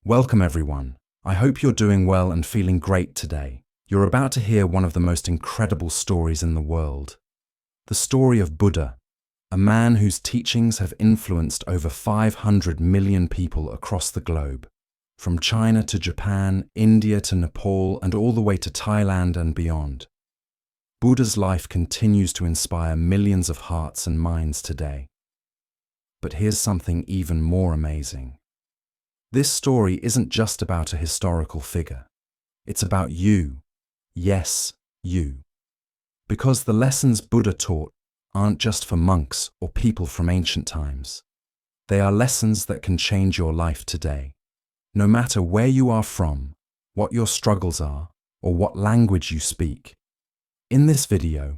Welcome everyone. I hope you're doing well and feeling great today. You're about to hear one of the most incredible stories in the world. The story of Buddha, a man whose teachings have influenced over 500 million people across the globe. From China to Japan, India to Nepal, and all the way to Thailand and beyond. Buddha's life continues to inspire millions of hearts and minds today. But here's something even more amazing. This story isn't just about a historical figure. It's about you. Yes, you. Because the lessons Buddha taught aren't just for monks or people from ancient times. They are lessons that can change your life today. No matter where you are from, what your struggles are, or what language you speak. In this video,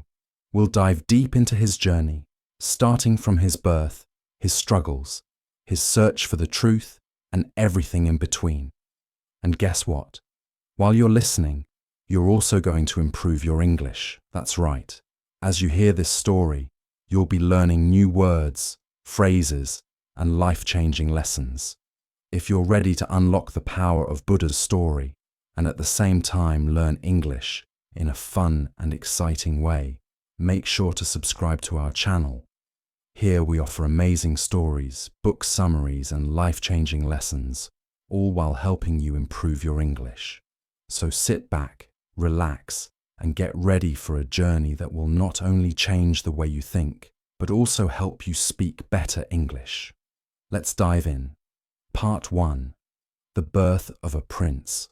we'll dive deep into his journey, starting from his birth, his struggles, his search for the truth, and everything in between. And guess what? While you're listening, you're also going to improve your English. That's right. As you hear this story, you'll be learning new words, phrases, and life-changing lessons. If you're ready to unlock the power of Buddha's story and at the same time learn English in a fun and exciting way, make sure to subscribe to our channel. Here we offer amazing stories, book summaries, and life-changing lessons, all while helping you improve your English. So sit back, relax, and get ready for a journey that will not only change the way you think, but also help you speak better English. Let's dive in. Part 1. The Birth of a Prince.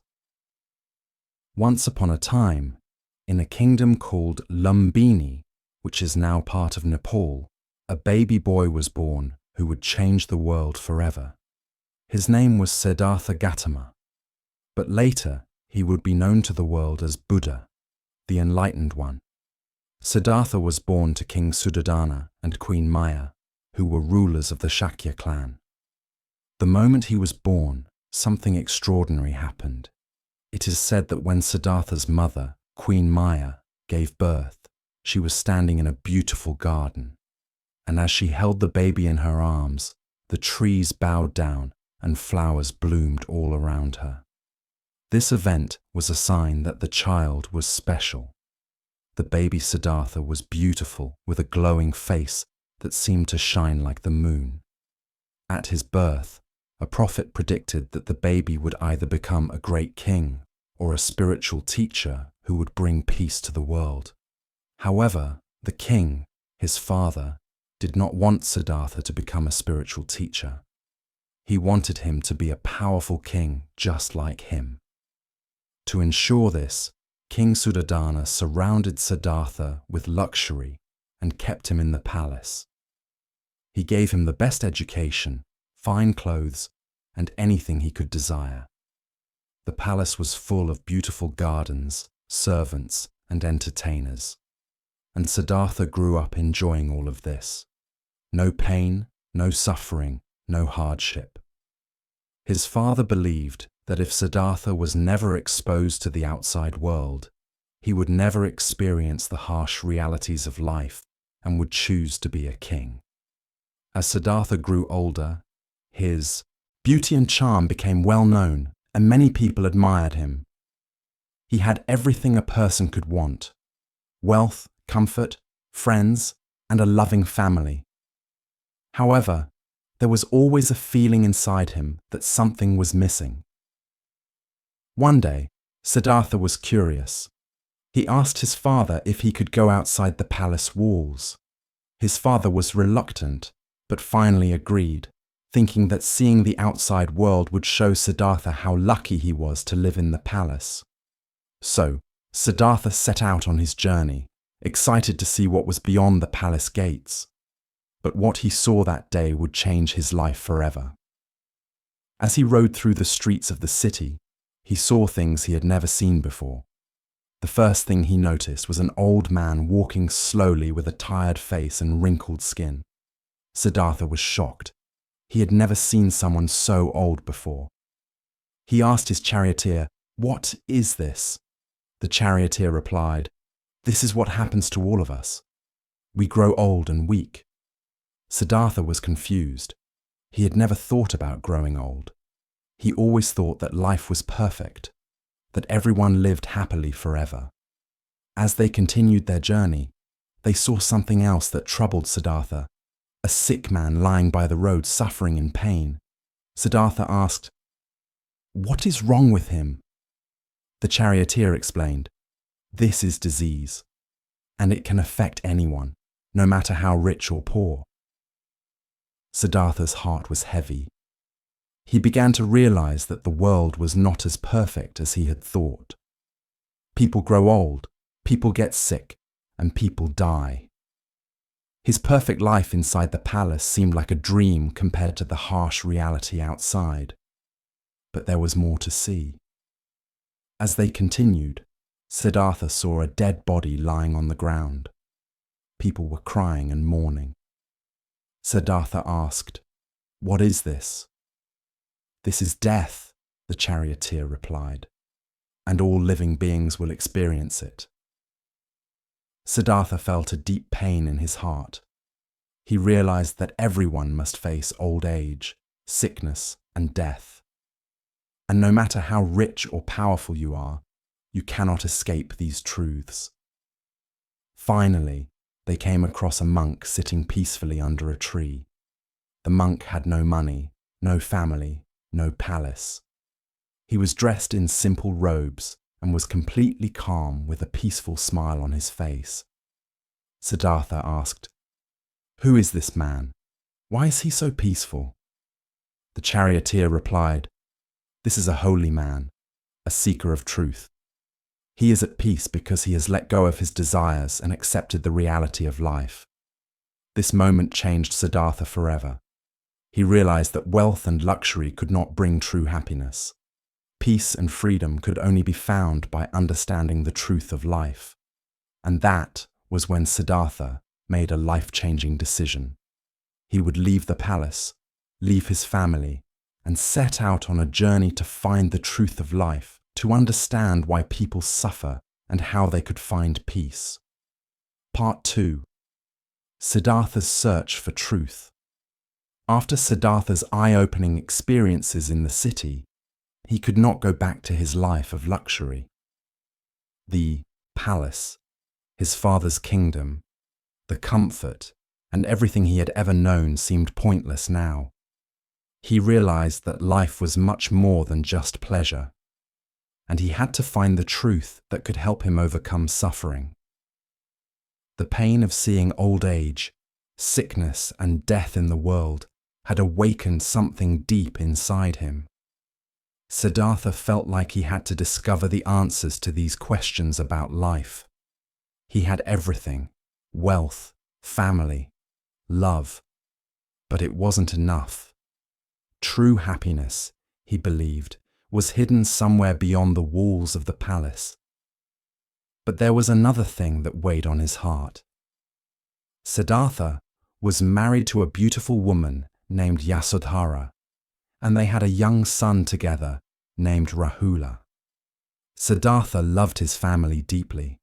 Once upon a time, in a kingdom called Lumbini, which is now part of Nepal, a baby boy was born who would change the world forever. His name was Siddhartha Gautama, but later he would be known to the world as Buddha, the Enlightened One. Siddhartha was born to King Suddhodana and Queen Maya, who were rulers of the Shakya clan. The moment he was born, something extraordinary happened. It is said that when Siddhartha's mother, Queen Maya, gave birth, she was standing in a beautiful garden. And as she held the baby in her arms, the trees bowed down and flowers bloomed all around her. This event was a sign that the child was special. The baby Siddhartha was beautiful with a glowing face that seemed to shine like the moon. At his birth, a prophet predicted that the baby would either become a great king or a spiritual teacher who would bring peace to the world. However, the king, his father, did not want Siddhartha to become a spiritual teacher. He wanted him to be a powerful king just like him. To ensure this, King Suddhodana surrounded Siddhartha with luxury and kept him in the palace. He gave him the best education, fine clothes, and anything he could desire. The palace was full of beautiful gardens, servants, and entertainers. And Siddhartha grew up enjoying all of this. No pain, no suffering, no hardship. His father believed that if Siddhartha was never exposed to the outside world, he would never experience the harsh realities of life and would choose to be a king. As Siddhartha grew older, his beauty and charm became well known, and many people admired him. He had everything a person could want: wealth, comfort, friends, and a loving family. However, there was always a feeling inside him that something was missing. One day, Siddhartha was curious. He asked his father if he could go outside the palace walls. His father was reluctant, but finally agreed, thinking that seeing the outside world would show Siddhartha how lucky he was to live in the palace. So, Siddhartha set out on his journey, excited to see what was beyond the palace gates. But what he saw that day would change his life forever. As he rode through the streets of the city, he saw things he had never seen before. The first thing he noticed was an old man walking slowly with a tired face and wrinkled skin. Siddhartha was shocked. He had never seen someone so old before. He asked his charioteer, "What is this?" The charioteer replied, "This is what happens to all of us. We grow old and weak." Siddhartha was confused. He had never thought about growing old. He always thought that life was perfect, that everyone lived happily forever. As they continued their journey, they saw something else that troubled Siddhartha, a sick man lying by the road suffering in pain. Siddhartha asked, "What is wrong with him?" The charioteer explained, "This is disease, and it can affect anyone, no matter how rich or poor." Siddhartha's heart was heavy. He began to realize that the world was not as perfect as he had thought. People grow old, people get sick, and people die. His perfect life inside the palace seemed like a dream compared to the harsh reality outside. But there was more to see. As they continued, Siddhartha saw a dead body lying on the ground. People were crying and mourning. Siddhartha asked, "What is this?" "This is death," the charioteer replied, "and all living beings will experience it." Siddhartha felt a deep pain in his heart. He realized that everyone must face old age, sickness, and death. And no matter how rich or powerful you are, you cannot escape these truths. Finally, they came across a monk sitting peacefully under a tree. The monk had no money, no family, no palace. He was dressed in simple robes and was completely calm with a peaceful smile on his face. Siddhartha asked, "Who is this man? Why is he so peaceful?" The charioteer replied, "This is a holy man, a seeker of truth. He is at peace because he has let go of his desires and accepted the reality of life." This moment changed Siddhartha forever. He realized that wealth and luxury could not bring true happiness. Peace and freedom could only be found by understanding the truth of life. And that was when Siddhartha made a life-changing decision. He would leave the palace, leave his family, and set out on a journey to find the truth of life, to understand why people suffer and how they could find peace. Part 2. Siddhartha's search for truth. After Siddhartha's eye-opening experiences in the city, he could not go back to his life of luxury. The palace, his father's kingdom, the comfort, and everything he had ever known seemed pointless now. He realized that life was much more than just pleasure, and he had to find the truth that could help him overcome suffering. The pain of seeing old age, sickness, and death in the world had awakened something deep inside him. Siddhartha felt like he had to discover the answers to these questions about life. He had everything: wealth, family, love. But it wasn't enough. True happiness, he believed, was hidden somewhere beyond the walls of the palace. But there was another thing that weighed on his heart. Siddhartha was married to a beautiful woman named Yasodhara, and they had a young son together named Rahula. Siddhartha loved his family deeply.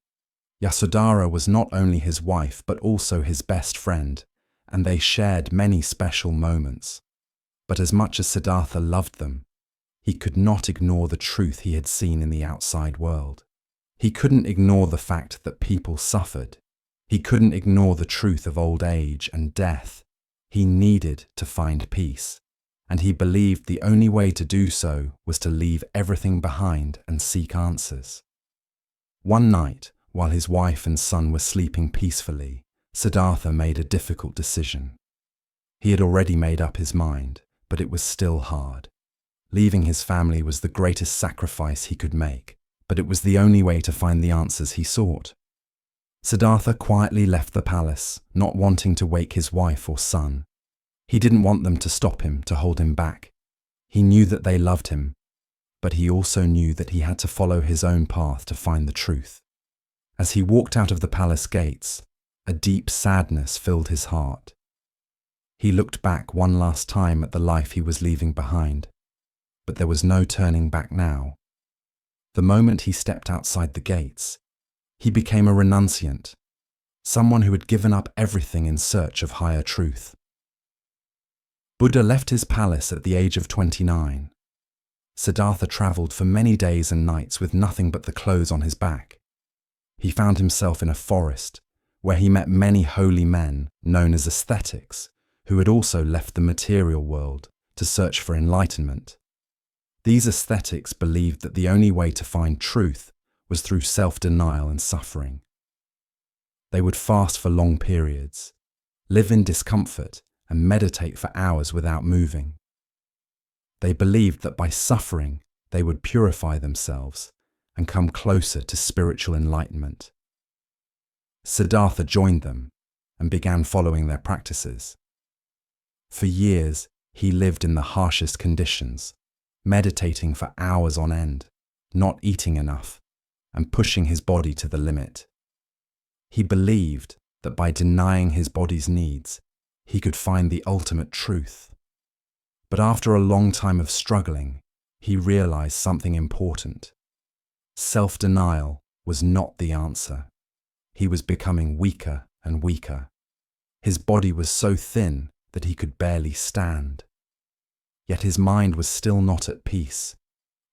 Yasodhara was not only his wife but also his best friend, and they shared many special moments. But as much as Siddhartha loved them, he could not ignore the truth he had seen in the outside world. He couldn't ignore the fact that people suffered. He couldn't ignore the truth of old age and death. He needed to find peace, and he believed the only way to do so was to leave everything behind and seek answers. One night, while his wife and son were sleeping peacefully, Siddhartha made a difficult decision. He had already made up his mind, but it was still hard. Leaving his family was the greatest sacrifice he could make, but it was the only way to find the answers he sought. Siddhartha quietly left the palace, not wanting to wake his wife or son. He didn't want them to stop him, to hold him back. He knew that they loved him, but he also knew that he had to follow his own path to find the truth. As he walked out of the palace gates, a deep sadness filled his heart. He looked back one last time at the life he was leaving behind, but there was no turning back now. The moment he stepped outside the gates, he became a renunciant, someone who had given up everything in search of higher truth. Buddha left his palace at the age of 29. Siddhartha travelled for many days and nights with nothing but the clothes on his back. He found himself in a forest where he met many holy men known as ascetics who had also left the material world to search for enlightenment. These ascetics believed that the only way to find truth was through self-denial and suffering. They would fast for long periods, live in discomfort, and meditate for hours without moving. They believed that by suffering, they would purify themselves and come closer to spiritual enlightenment. Siddhartha joined them and began following their practices. For years, he lived in the harshest conditions, meditating for hours on end, not eating enough, and pushing his body to the limit. He believed that by denying his body's needs, he could find the ultimate truth. But after a long time of struggling, he realized something important. Self-denial was not the answer. He was becoming weaker and weaker. His body was so thin that he could barely stand. Yet his mind was still not at peace.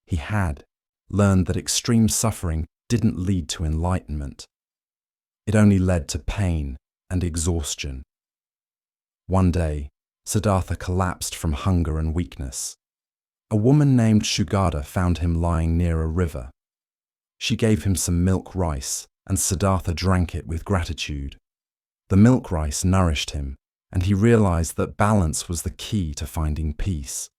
He had learned that extreme suffering didn't lead to enlightenment. It only led to pain and exhaustion. One day, Siddhartha collapsed from hunger and weakness. A woman named Sugata found him lying near a river. She gave him some milk rice, and Siddhartha drank it with gratitude. The milk rice nourished him, and he realized that balance was the key to finding peace.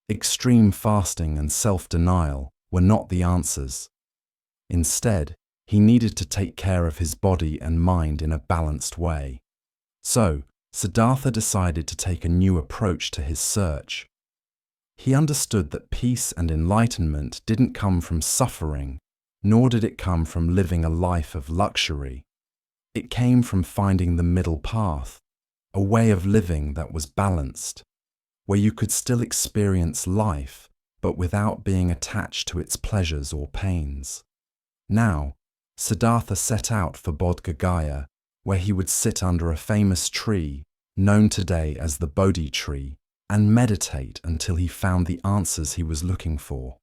Extreme fasting and self-denial were not the answers. Instead, he needed to take care of his body and mind in a balanced way. So, Siddhartha decided to take a new approach to his search. He understood that peace and enlightenment didn't come from suffering, nor did it come from living a life of luxury. It came from finding the middle path, a way of living that was balanced, where you could still experience life, but without being attached to its pleasures or pains. Now, Siddhartha set out for Bodh Gaya, where he would sit under a famous tree, known today as the Bodhi tree, and meditate until he found the answers he was looking for.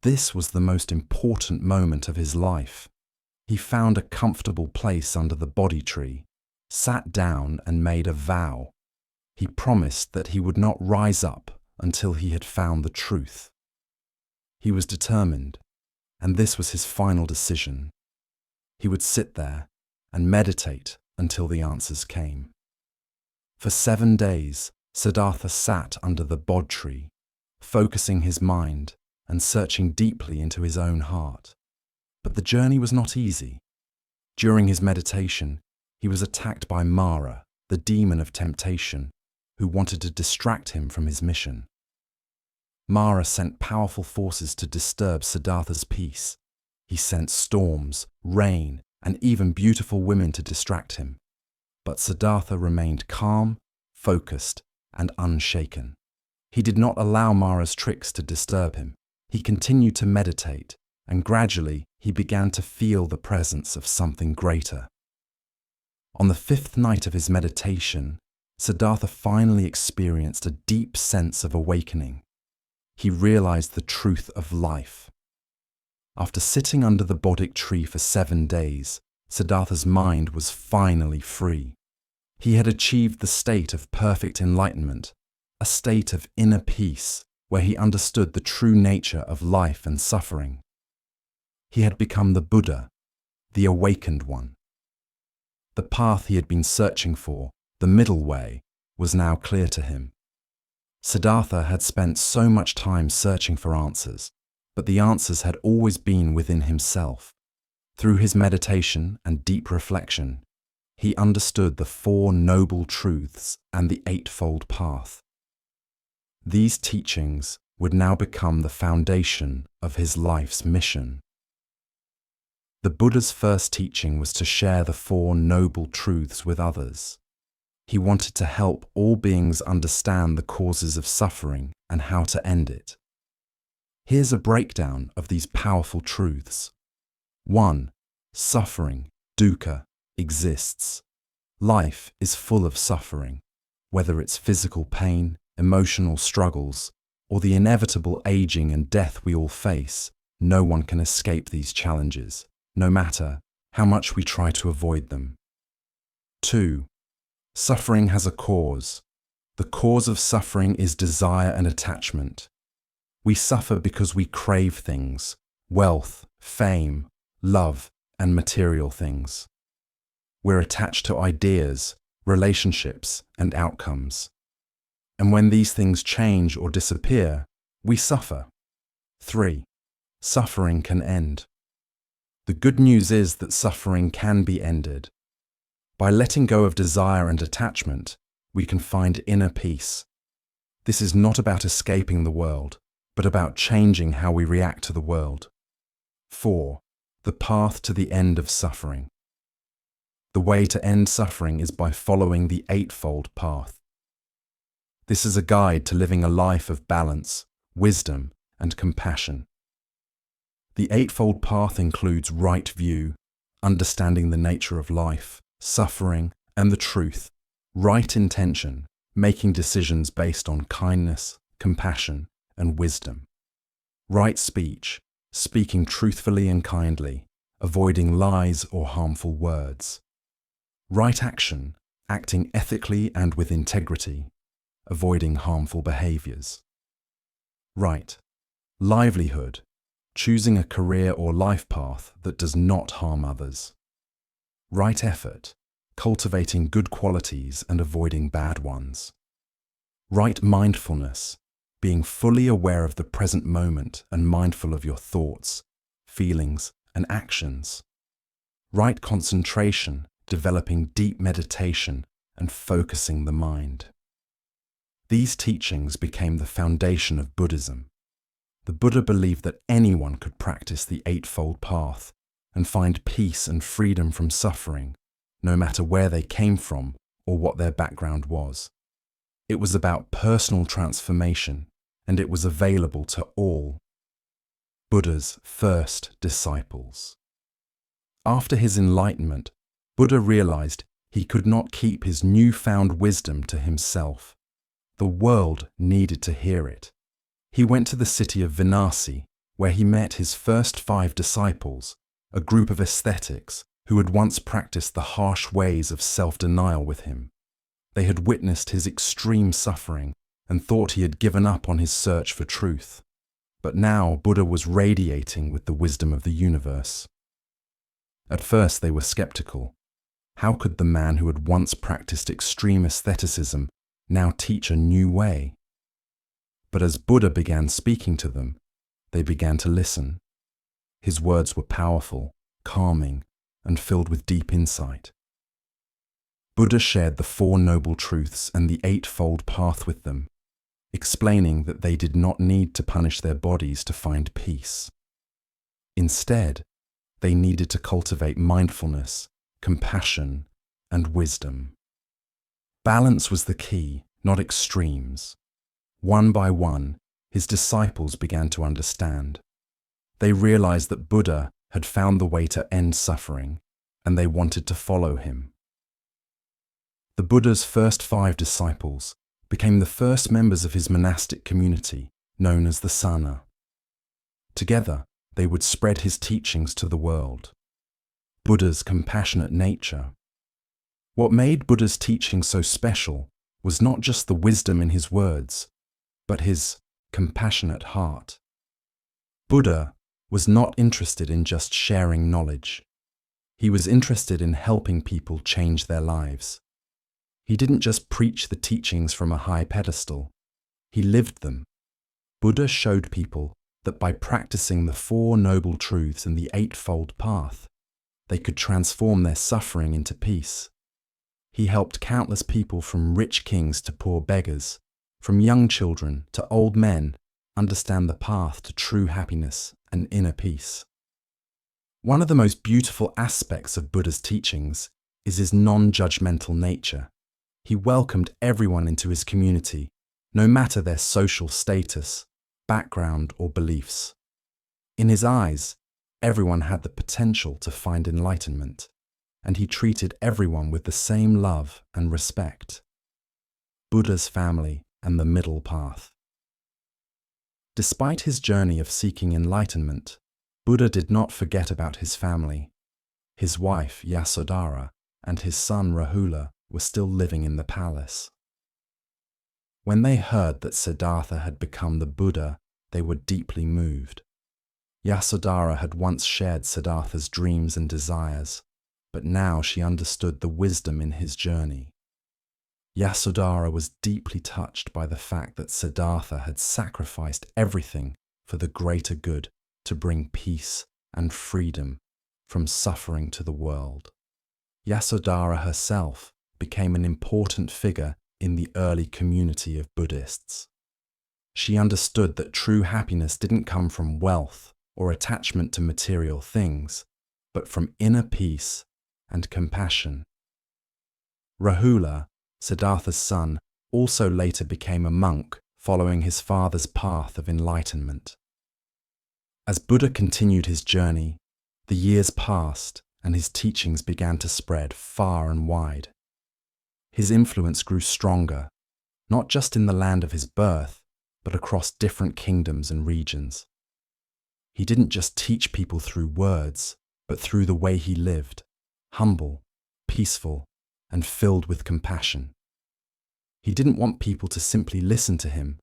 This was the most important moment of his life. He found a comfortable place under the Bodhi tree, sat down and made a vow. He promised that he would not rise up until he had found the truth. He was determined, and this was his final decision. He would sit there and meditate until the answers came. For 7 days, Siddhartha sat under the Bodh tree, focusing his mind and searching deeply into his own heart. But the journey was not easy. During his meditation, he was attacked by Mara, the demon of temptation, who wanted to distract him from his mission. Mara sent powerful forces to disturb Siddhartha's peace. He sent storms, rain, and even beautiful women to distract him. But Siddhartha remained calm, focused, and unshaken. He did not allow Mara's tricks to disturb him. He continued to meditate, and gradually he began to feel the presence of something greater. On the 5th night of his meditation, Siddhartha finally experienced a deep sense of awakening. He realized the truth of life. After sitting under the Bodhi tree for 7 days, Siddhartha's mind was finally free. He had achieved the state of perfect enlightenment, a state of inner peace where he understood the true nature of life and suffering. He had become the Buddha, the awakened one. The path he had been searching for, the middle way, was now clear to him. Siddhartha had spent so much time searching for answers, but the answers had always been within himself. Through his meditation and deep reflection, he understood the 4 noble truths and the 8-fold path. These teachings would now become the foundation of his life's mission. The Buddha's first teaching was to share the 4 noble truths with others. He wanted to help all beings understand the causes of suffering and how to end it. Here's a breakdown of these powerful truths. 1. Suffering, dukkha, exists. Life is full of suffering, whether it's physical pain, emotional struggles, or the inevitable aging and death we all face, no one can escape these challenges, no matter how much we try to avoid them. 2. Suffering has a cause. The cause of suffering is desire and attachment. We suffer because we crave things, wealth, fame, love, and material things. We're attached to ideas, relationships, and outcomes. And when these things change or disappear, we suffer. 3. Suffering can end. The good news is that suffering can be ended. By letting go of desire and attachment, we can find inner peace. This is not about escaping the world, but about changing how we react to the world. 4. The path to the end of suffering. The way to end suffering is by following the Eightfold Path. This is a guide to living a life of balance, wisdom, and compassion. The Eightfold Path includes right view, understanding the nature of life, suffering, and the truth, right intention, making decisions based on kindness, compassion, and wisdom, right speech, speaking truthfully and kindly, avoiding lies or harmful words, right action, acting ethically and with integrity, avoiding harmful behaviors, right livelihood, choosing a career or life path that does not harm others, right effort, cultivating good qualities and avoiding bad ones, right mindfulness, being fully aware of the present moment and mindful of your thoughts, feelings, and actions, right concentration, developing deep meditation and focusing the mind. These teachings became the foundation of Buddhism. The Buddha believed that anyone could practice the Eightfold Path and find peace and freedom from suffering, no matter where they came from or what their background was. It was about personal transformation, and it was available to all. Buddha's first disciples. After his enlightenment, Buddha realized he could not keep his newfound wisdom to himself. The world needed to hear it. He went to the city of Vinasi, where he met his first 5 disciples, a group of ascetics who had once practiced the harsh ways of self-denial with him. They had witnessed his extreme suffering and thought he had given up on his search for truth. But now Buddha was radiating with the wisdom of the universe. At first they were skeptical. How could the man who had once practiced extreme asceticism now teach a new way? But as Buddha began speaking to them, they began to listen. His words were powerful, calming, and filled with deep insight. Buddha shared the 4 Noble Truths and the Eightfold Path with them, explaining that they did not need to punish their bodies to find peace. Instead, they needed to cultivate mindfulness, compassion, and wisdom. Balance was the key, not extremes. One by one, his disciples began to understand. They realized that Buddha had found the way to end suffering, and they wanted to follow him. The Buddha's first 5 disciples became the first members of his monastic community, known as the Sangha. Together, they would spread his teachings to the world. Buddha's compassionate nature. What made Buddha's teaching so special was not just the wisdom in his words, but his compassionate heart. Buddha was not interested in just sharing knowledge. He was interested in helping people change their lives. He didn't just preach the teachings from a high pedestal. He lived them. Buddha showed people that by practicing the 4 Noble Truths and the Eightfold Path, they could transform their suffering into peace. He helped countless people from rich kings to poor beggars, from young children to old men, understand the path to true happiness and inner peace. One of the most beautiful aspects of Buddha's teachings is his non-judgmental nature. He welcomed everyone into his community, no matter their social status, background, or beliefs. In his eyes, everyone had the potential to find enlightenment, and he treated everyone with the same love and respect. Buddha's family and the middle path. Despite his journey of seeking enlightenment, Buddha did not forget about his family. His wife, Yasodhara, and his son Rahula were still living in the palace. When they heard that Siddhartha had become the Buddha, they were deeply moved. Yasodhara had once shared Siddhartha's dreams and desires, but now she understood the wisdom in his journey. Yasodhara was deeply touched by the fact that Siddhartha had sacrificed everything for the greater good to bring peace and freedom from suffering to the world. Yasodhara herself became an important figure in the early community of Buddhists. She understood that true happiness didn't come from wealth or attachment to material things, but from inner peace and compassion. Rahula, Siddhartha's son, also later became a monk following his father's path of enlightenment. As Buddha continued his journey, the years passed and his teachings began to spread far and wide. His influence grew stronger, not just in the land of his birth, but across different kingdoms and regions. He didn't just teach people through words, but through the way he lived, humble, peaceful, and filled with compassion. He didn't want people to simply listen to him,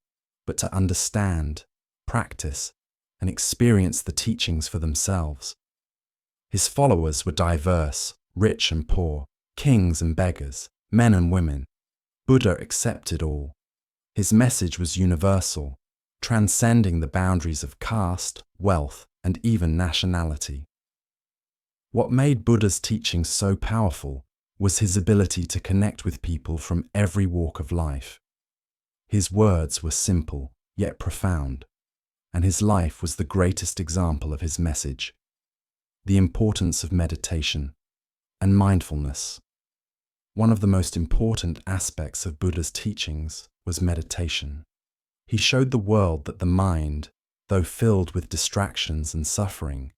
but to understand, practice, and experience the teachings for themselves. His followers were diverse, rich and poor, kings and beggars, men and women. Buddha accepted all. His message was universal, transcending the boundaries of caste, wealth, and even nationality. What made Buddha's teaching so powerful was his ability to connect with people from every walk of life. His words were simple, yet profound, and his life was the greatest example of his message. The importance of meditation and mindfulness. One of the most important aspects of Buddha's teachings was meditation. He showed the world that the mind, though filled with distractions and suffering,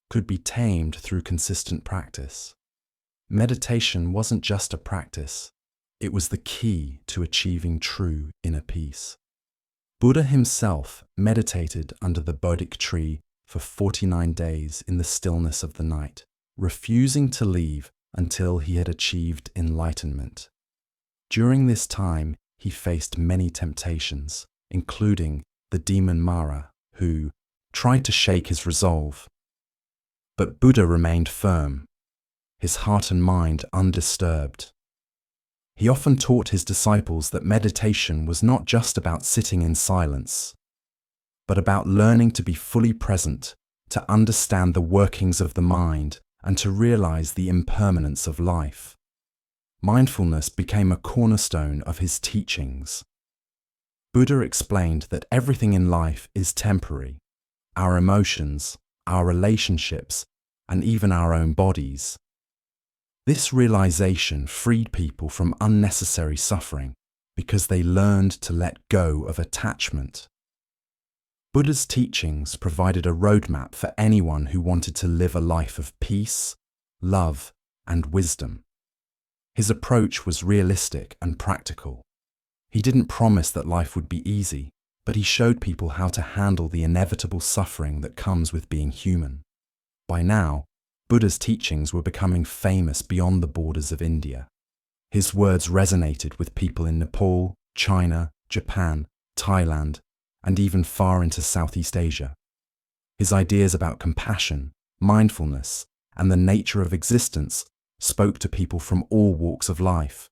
could be tamed through consistent practice. Meditation wasn't just a practice, it was the key to achieving true inner peace. Buddha himself meditated under the Bodhik tree for 49 days in the stillness of the night, refusing to leave until he had achieved enlightenment. During this time, he faced many temptations, including the demon Mara, who tried to shake his resolve. But Buddha remained firm, his heart and mind undisturbed. He often taught his disciples that meditation was not just about sitting in silence, but about learning to be fully present, to understand the workings of the mind, and to realize the impermanence of life. Mindfulness became a cornerstone of his teachings. Buddha explained that everything in life is temporary: our emotions, our relationships, and even our own bodies. This realization freed people from unnecessary suffering because they learned to let go of attachment. Buddha's teachings provided a roadmap for anyone who wanted to live a life of peace, love, and wisdom. His approach was realistic and practical. He didn't promise that life would be easy, but he showed people how to handle the inevitable suffering that comes with being human. By now, Buddha's teachings were becoming famous beyond the borders of India. His words resonated with people in Nepal, China, Japan, Thailand, and even far into Southeast Asia. His ideas about compassion, mindfulness, and the nature of existence spoke to people from all walks of life,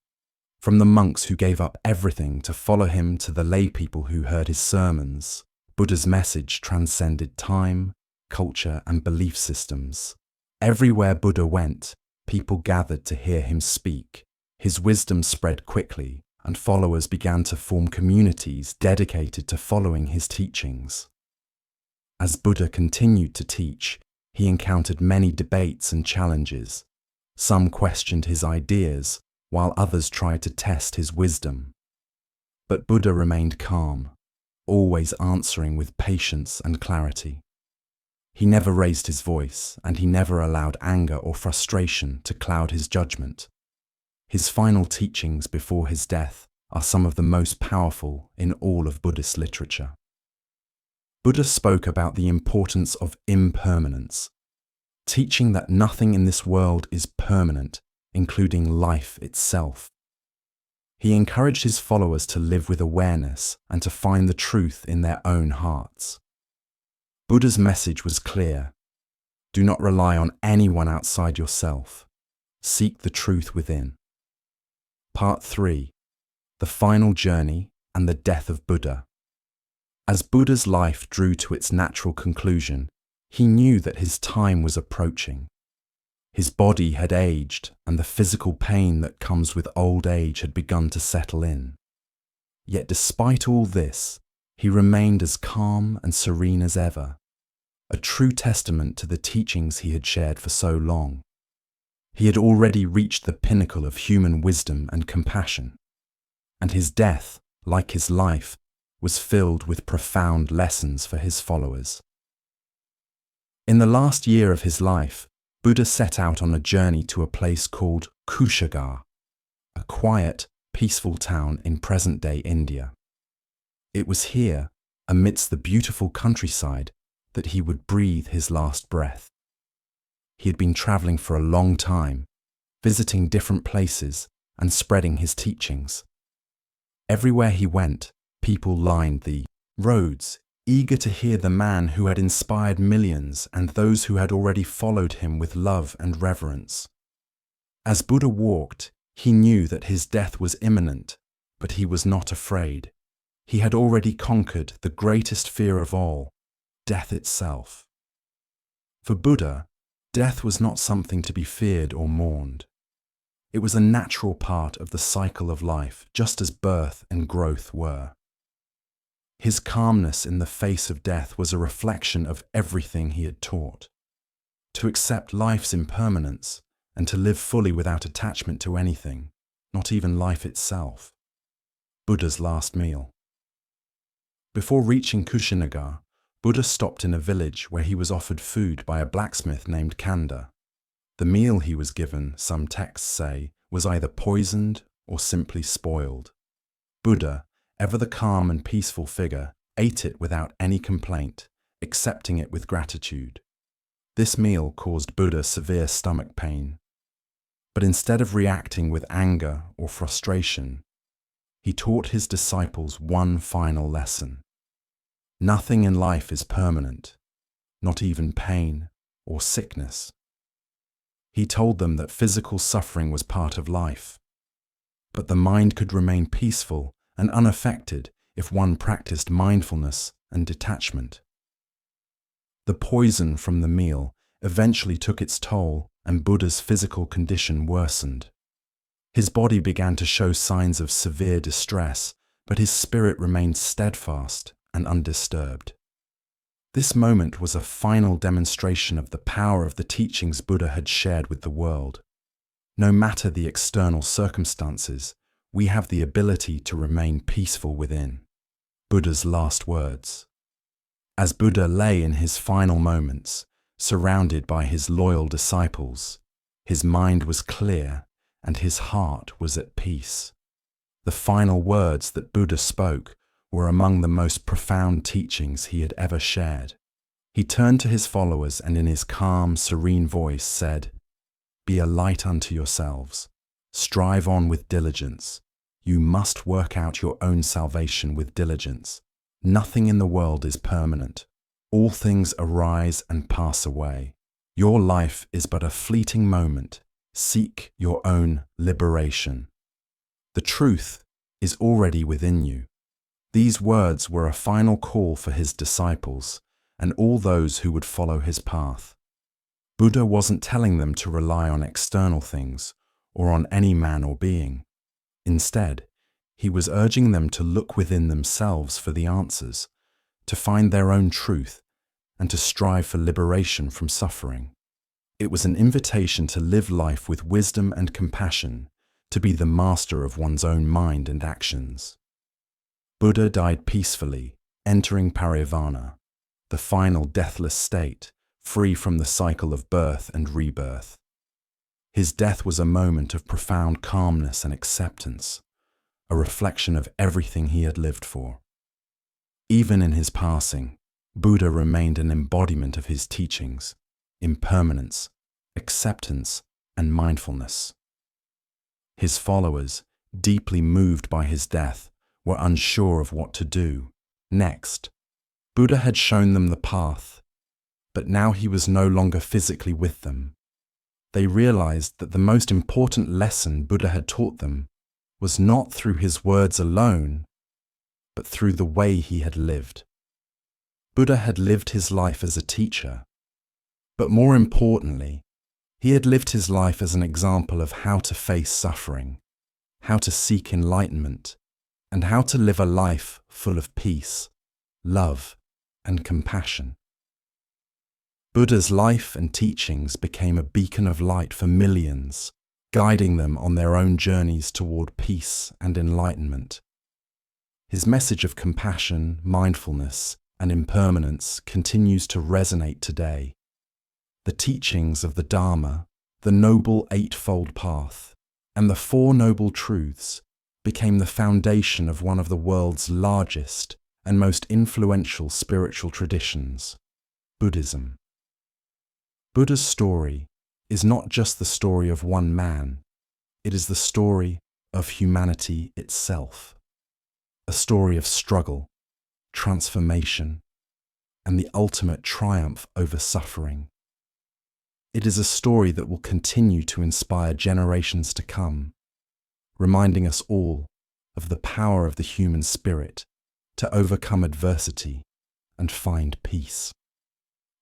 from the monks who gave up everything to follow him to the lay people who heard his sermons. Buddha's message transcended time, culture, and belief systems. Everywhere Buddha went, people gathered to hear him speak. His wisdom spread quickly, and followers began to form communities dedicated to following his teachings. As Buddha continued to teach, he encountered many debates and challenges. Some questioned his ideas, while others tried to test his wisdom. But Buddha remained calm, always answering with patience and clarity. He never raised his voice, and he never allowed anger or frustration to cloud his judgment. His final teachings before his death are some of the most powerful in all of Buddhist literature. Buddha spoke about the importance of impermanence, teaching that nothing in this world is permanent, including life itself. He encouraged his followers to live with awareness and to find the truth in their own hearts. Buddha's message was clear. Do not rely on anyone outside yourself. Seek the truth within. Part 3. The Final Journey and the Death of Buddha. As Buddha's life drew to its natural conclusion, he knew that his time was approaching. His body had aged, and the physical pain that comes with old age had begun to settle in. Yet despite all this, he remained as calm and serene as ever, a true testament to the teachings he had shared for so long. He had already reached the pinnacle of human wisdom and compassion, and his death, like his life, was filled with profound lessons for his followers. In the last year of his life, Buddha set out on a journey to a place called Kushagar, a quiet, peaceful town in present-day India. It was here, amidst the beautiful countryside, that he would breathe his last breath. He had been traveling for a long time, visiting different places and spreading his teachings. Everywhere he went, people lined the roads, eager to hear the man who had inspired millions and those who had already followed him with love and reverence. As Buddha walked, he knew that his death was imminent, but he was not afraid. He had already conquered the greatest fear of all, death itself. For Buddha, death was not something to be feared or mourned. It was a natural part of the cycle of life, just as birth and growth were. His calmness in the face of death was a reflection of everything he had taught. To accept life's impermanence and to live fully without attachment to anything, not even life itself. Buddha's last meal. Before reaching Kushinagar, Buddha stopped in a village where he was offered food by a blacksmith named Kanda. The meal he was given, some texts say, was either poisoned or simply spoiled. Buddha, ever the calm and peaceful figure, ate it without any complaint, accepting it with gratitude. This meal caused Buddha severe stomach pain. But instead of reacting with anger or frustration, he taught his disciples one final lesson. Nothing in life is permanent, not even pain or sickness. He told them that physical suffering was part of life, but the mind could remain peaceful and unaffected if one practiced mindfulness and detachment. The poison from the meal eventually took its toll, and Buddha's physical condition worsened. His body began to show signs of severe distress, but his spirit remained steadfast and undisturbed. This moment was a final demonstration of the power of the teachings Buddha had shared with the world. No matter the external circumstances, we have the ability to remain peaceful within. Buddha's last words. As Buddha lay in his final moments, surrounded by his loyal disciples, his mind was clear and his heart was at peace. The final words that Buddha spoke were among the most profound teachings he had ever shared. He turned to his followers and in his calm, serene voice said, "Be a light unto yourselves. Strive on with diligence. You must work out your own salvation with diligence. Nothing in the world is permanent. All things arise and pass away. Your life is but a fleeting moment. Seek your own liberation. The truth is already within you." These words were a final call for his disciples and all those who would follow his path. Buddha wasn't telling them to rely on external things or on any man or being. Instead, he was urging them to look within themselves for the answers, to find their own truth, and to strive for liberation from suffering. It was an invitation to live life with wisdom and compassion, to be the master of one's own mind and actions. Buddha died peacefully, entering Parivana, the final deathless state, free from the cycle of birth and rebirth. His death was a moment of profound calmness and acceptance, a reflection of everything he had lived for. Even in his passing, Buddha remained an embodiment of his teachings: impermanence, acceptance, and mindfulness. His followers, deeply moved by his death, were unsure of what to do next. Buddha had shown them the path, but now he was no longer physically with them. They realized that the most important lesson Buddha had taught them was not through his words alone, but through the way he had lived. Buddha had lived his life as a teacher, but more importantly, he had lived his life as an example of how to face suffering, how to seek enlightenment, and how to live a life full of peace, love, and compassion. Buddha's life and teachings became a beacon of light for millions, guiding them on their own journeys toward peace and enlightenment. His message of compassion, mindfulness, and impermanence continues to resonate today. The teachings of the Dharma, the Noble Eightfold Path, and the Four Noble Truths became the foundation of one of the world's largest and most influential spiritual traditions, Buddhism. Buddha's story is not just the story of one man, it is the story of humanity itself. A story of struggle, transformation, and the ultimate triumph over suffering. It is a story that will continue to inspire generations to come, reminding us all of the power of the human spirit to overcome adversity and find peace.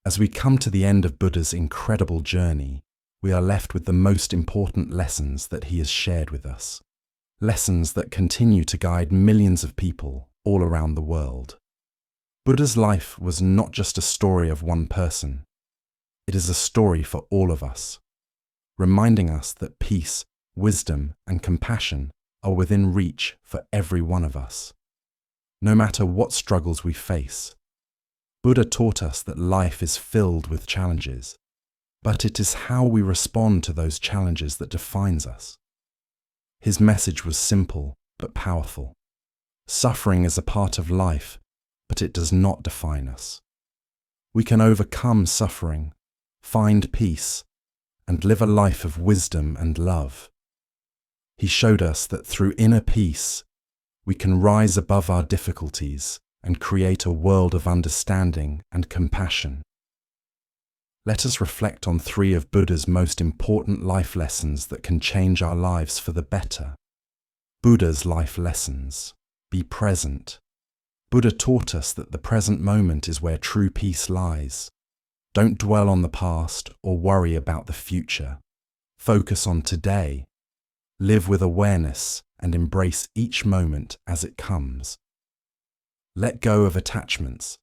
As we come to the end of Buddha's incredible journey, we are left with the most important lessons that he has shared with us. Lessons that continue to guide millions of people all around the world. Buddha's life was not just a story of one person. It is a story for all of us, reminding us that peace, wisdom, and compassion are within reach for every one of us. No matter what struggles we face, Buddha taught us that life is filled with challenges, but it is how we respond to those challenges that defines us. His message was simple but powerful. Suffering is a part of life, but it does not define us. We can overcome suffering, find peace, and live a life of wisdom and love. He showed us that through inner peace, we can rise above our difficulties and create a world of understanding and compassion. Let us reflect on 3 of Buddha's most important life lessons that can change our lives for the better. Buddha's life lessons. Be present. Buddha taught us that the present moment is where true peace lies. Don't dwell on the past or worry about the future. Focus on today. Live with awareness and embrace each moment as it comes. Let go of attachments.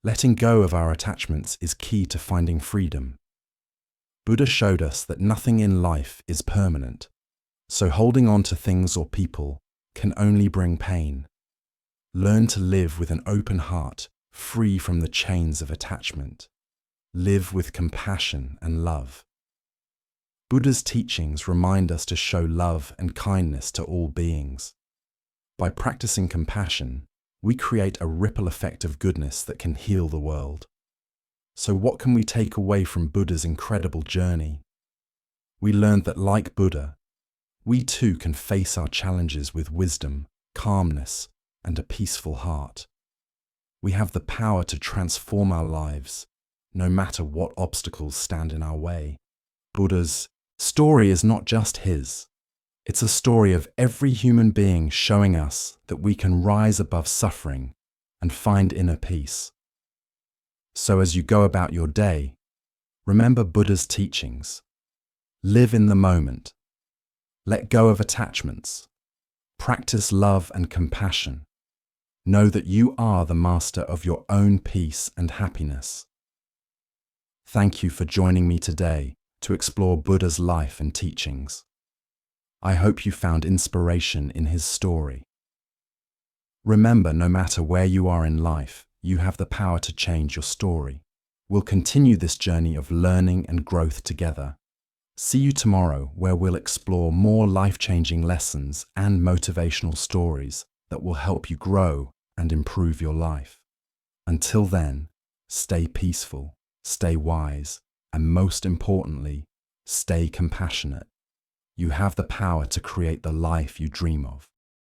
Letting go of our attachments is key to finding freedom. Buddha showed us that nothing in life is permanent, so holding on to things or people can only bring pain. Learn to live with an open heart, free from the chains of attachment. Live with compassion and love. Buddha's teachings remind us to show love and kindness to all beings. By practicing compassion, we create a ripple effect of goodness that can heal the world. So what can we take away from Buddha's incredible journey? We learned that, like Buddha, we too can face our challenges with wisdom, calmness, and a peaceful heart. We have the power to transform our lives, no matter what obstacles stand in our way. Buddha's story is not just his. It's a story of every human being showing us that we can rise above suffering and find inner peace. So as you go about your day, remember Buddha's teachings. Live in the moment. Let go of attachments. Practice love and compassion. Know that you are the master of your own peace and happiness. Thank you for joining me today to explore Buddha's life and teachings. I hope you found inspiration in his story. Remember, no matter where you are in life, you have the power to change your story. We'll continue this journey of learning and growth together. See you tomorrow, where we'll explore more life-changing lessons and motivational stories that will help you grow and improve your life. Until then, stay peaceful, stay wise, and most importantly, stay compassionate. You have the power to create the life you dream of.